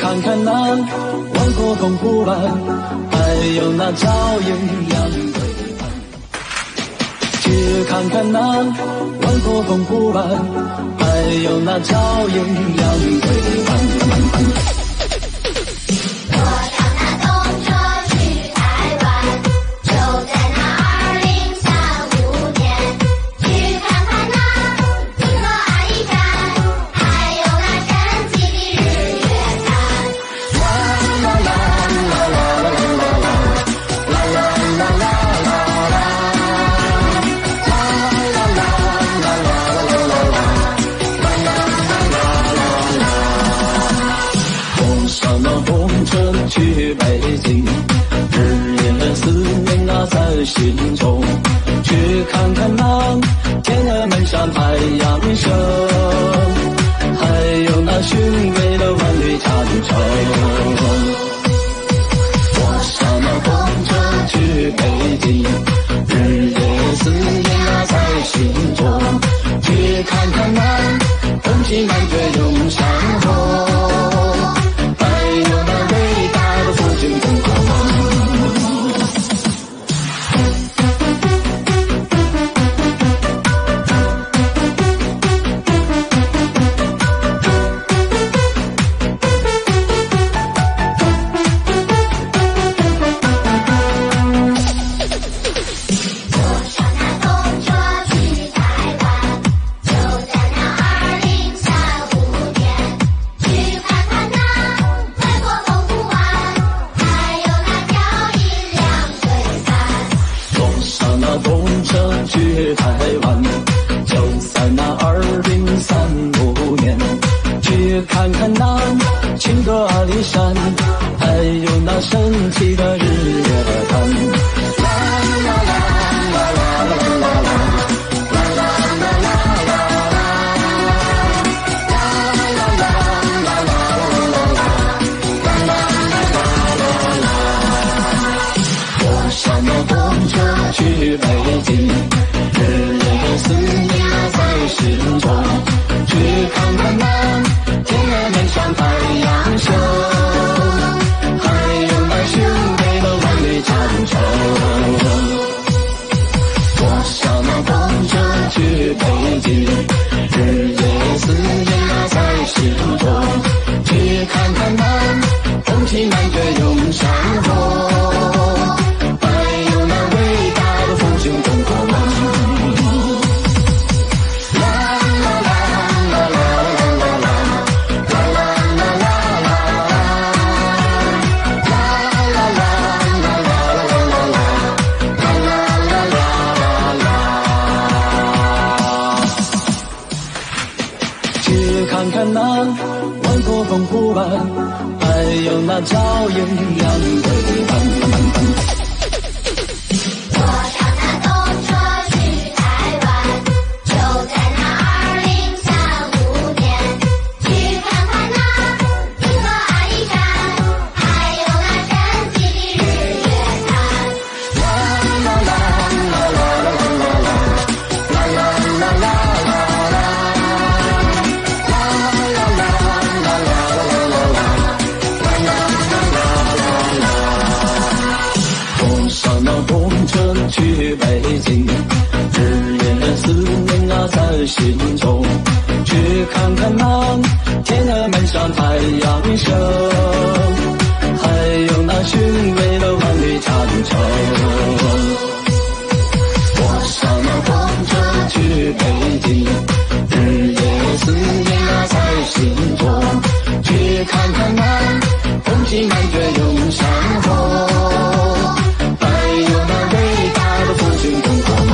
看看那万国澎湖湾，还有那照艳阳对岸。去看看那万国澎湖湾，还有那照艳阳对岸。去北京，日夜思念啊在心中。去看看那天安门上太阳升，还有那雄伟的万里长城。坐上那公车去北京，日夜思念啊在心中。去看看那红旗满卷涌上空，还有那复兴中国梦。去台湾，就在那2035年，去看看那青歌阿里山，还有那神奇的日月潭。坐上那公车去北京，日夜思念啊在心中。去看看那天安门上太阳升，还有那雄伟的万里长城。坐上那公车去北京，日夜思念啊在心中。去看看那红旗满卷涌上空，还有那伟大的复兴中国梦。去看看那万国澎湖湾，还有那照艳阳对岸。去北京，日夜思念啊在心中。去看看那天安门上太阳升，还有那雄伟的万里长城。坐上那公车去北京，日夜思念啊在心中。去看看那红旗满卷涌上空，还有那伟大的复兴中国梦。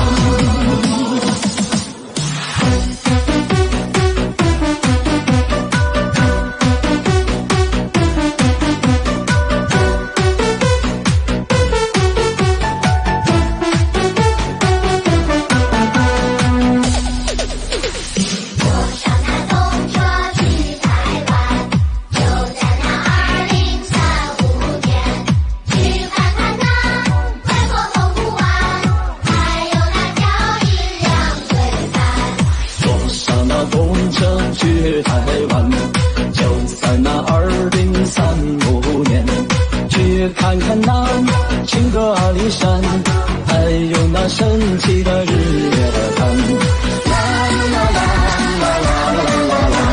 坐上那公车去台湾，就在那2035年。去看看那青格阿里山，还有那神奇的日月潭。啦啦啦啦啦啦啦啦。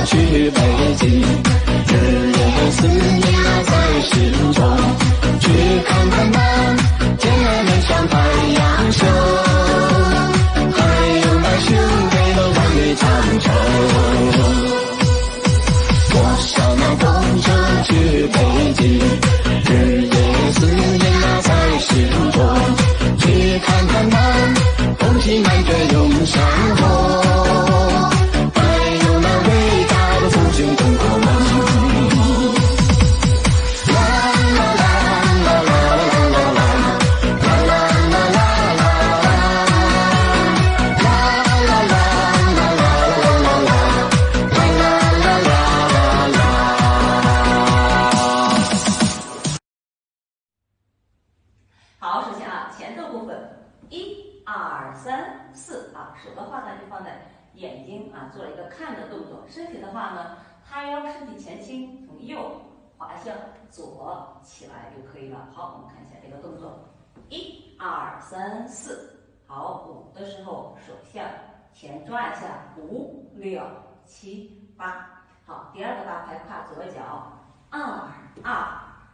去北京，日夜思念在心中，去看看那天安门上太阳秀，还有那雄伟的万里长城。坐上那公车去北京，日夜思念在心中，去看看那风情满绝永山河。好，首先啊，前奏部分，1、2、3、4啊，手的话呢就放在眼睛啊，做了一个看的动作。身体的话呢，塌腰，身体前倾，从右滑向左起来就可以了。好，我们看一下这个动作，1、2、3、4。好，5的时候手向前转一下，5、6、7、8。好，第二个八拍跨左脚，2、2、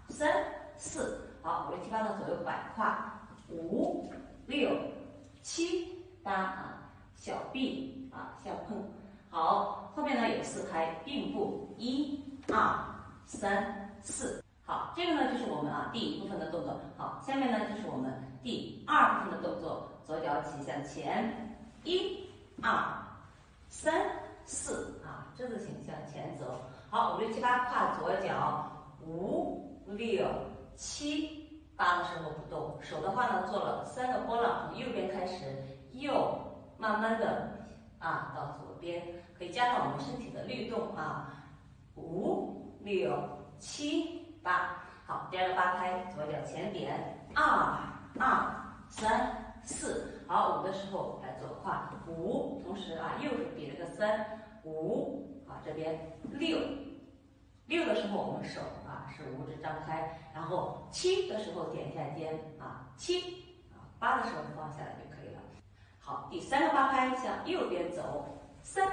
3、4。好，5、6、7、8的左右摆胯，5、6、7、8啊，小臂啊相碰。好，后面呢有4拍并步，1、2、3、4。好，这个呢就是我们第一部分的动作。好，下面呢就是我们第二部分的动作，左脚起向前，1、2、3、4啊，之字形向前走。好，5、6、7、8跨左脚，5、6、7、8的时候不动，手的话呢做了3个波浪，从右边开始，右慢慢的到左边，可以加上我们身体的律动5、6、7、8。好，第二个8拍，左脚前点，2、2、3、4。好，5的时候来左胯，5，同时右手比了个3，5，这边6的时候我们手是五指张开，然后7的时候点一下肩7，8的时候放下来就可以了。好，第3个8拍向右边走，3、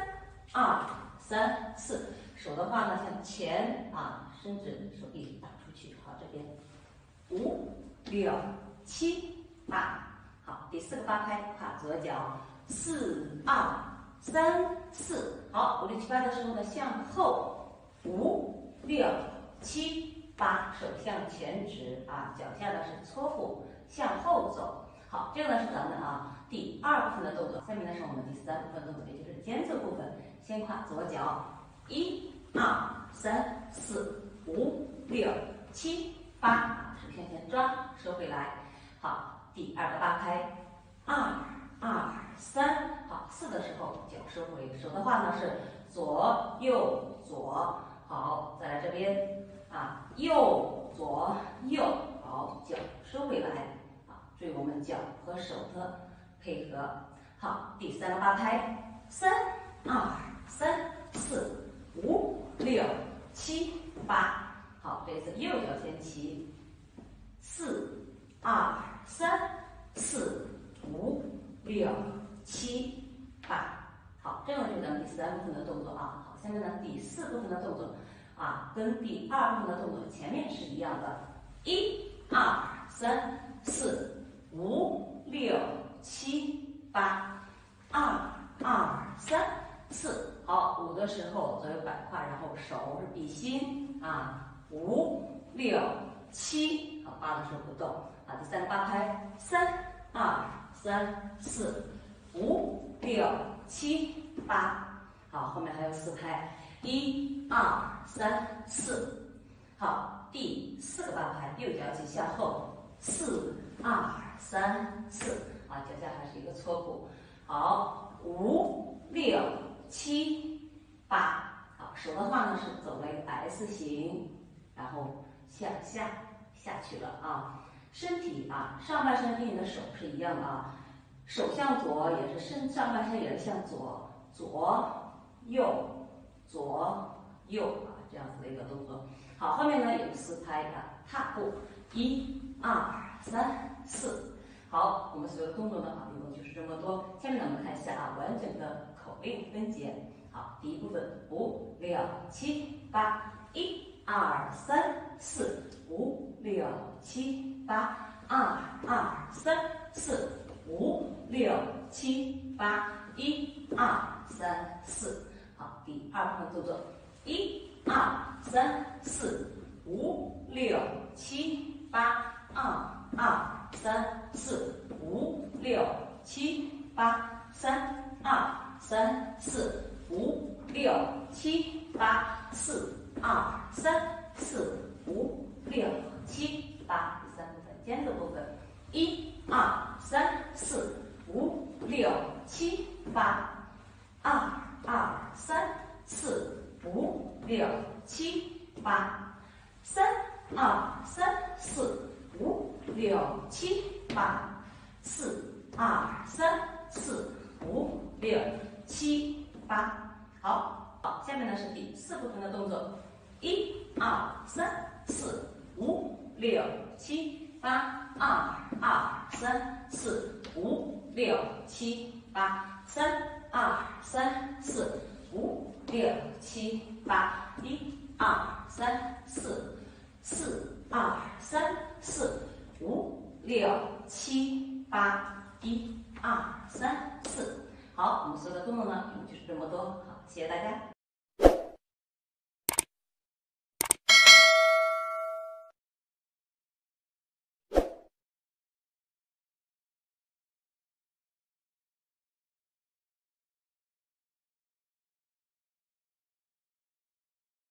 2、3、4，手的话呢向前伸直手臂打出去。好，这边5、6、7、8。好，第4个8拍跨左脚，4、2、3、4。好，5、6、7、8的时候呢向后，5、6、7、8，手向前直脚下呢是搓腹向后走。好，这个呢是咱们第二部分的动作。下面呢是我们第3部分动作，也就是间奏部分。先跨左脚，1、2、3、4、5、6、7、8，手向前抓，收回来。好，第2个8拍，2、2、3。好，4的时候脚收回，手的话呢是左右左。好，再来这边右左右，好，脚收回来注意我们脚和手的配合。好，第3个8拍，3、2、3、4、5、6、7、8。好，这次右脚先齐，4、2、3、4、5、6、7、8。好，这个就是咱们第3部分的动作好，下面呢第4部分的动作跟第2部分的动作前面是一样的，1、2、3、4、5、6、7、8。2、2、3、4。好，5的时候左右摆胯，然后手是比心5、6、7。好，8的时候不动第3个8拍，3、2、3、4、5、6、7、8。好，后面还有4拍，1、2、3、4。好，第4个8拍，右脚起向后，4、2、3、4。脚下还是一个搓骨。好，5、6、7、8。好，手的话呢是走了一个 S 型，然后向下去了身体啊，上半身跟你的手是一样的啊，手向左也是上半身也是向左，左右左右啊，这样子的一个动作。好，后面呢有4拍啊，踏步1、2、3、4。好，我们所有的动作呢啊，一共就是这么多。下面呢我们看一下啊，完整的口令分解。好，第一部分5、6、7、8。1、2、3、4、5、6、7、8。2、2、3、4、5、6、7、8。1、2、3、4。好，第二部分动作1、2、3、4、5、6、7、8。2、2、3、4、5、6、7、8。3、2、3、4、5、6、7、8。4、2、3、4、5、6、7、8。第三部分间奏部分1、2、3、4、5、6、7、8。2、2、3、4、5、6、7、8。3、2、3、4、5、6、7、8。4、2、3、4、5、6、7、8。好，下面呢是第4部分的动作1、2、3、4、5、6、7、8。2、2、3、4、5、6、7、8。3、2、3、4、5、6、7、8。1、2、3、4、2、3、4、5、6、7、8。1、2、3、4。好，我们所有的动作呢，就是这么多。好，谢谢大家。